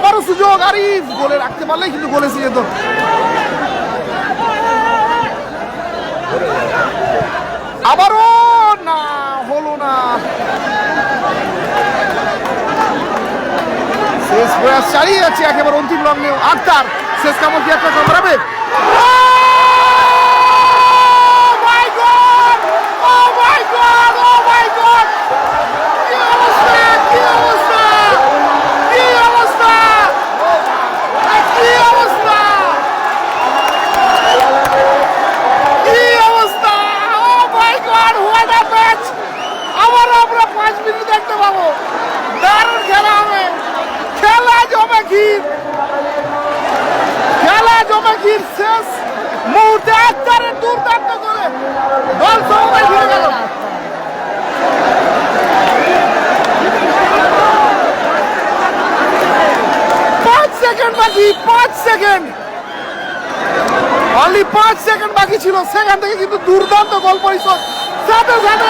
আবারও সুযোগ, আরিফ গোলে রাখতে পারলে কিন্তু গোলে এসে যেত। আবারও না, হলো না। শেষ প্রয়াস চালিয়ে যাচ্ছে একেবারে অন্তিম লগ্নে আক্তার। শেষ কামড় কি একটা কামড়াবে? দেখতে পাবো, দারুণ খেলা হবে, খেলা জমে ক্ষীর, খেলা জমে ক্ষীর। শেষ মুহূর্তে আক্তারের দুর্দান্ত করে দল সমবায় ফিরে গেল। 5 সেকেন্ড বাকি, 5 সেকেন্ড, অনলি 5 সেকেন্ড বাকি ছিল। সেখান থেকে কিন্তু দুর্দান্ত গোল পরিশোধ, সাথে সাথে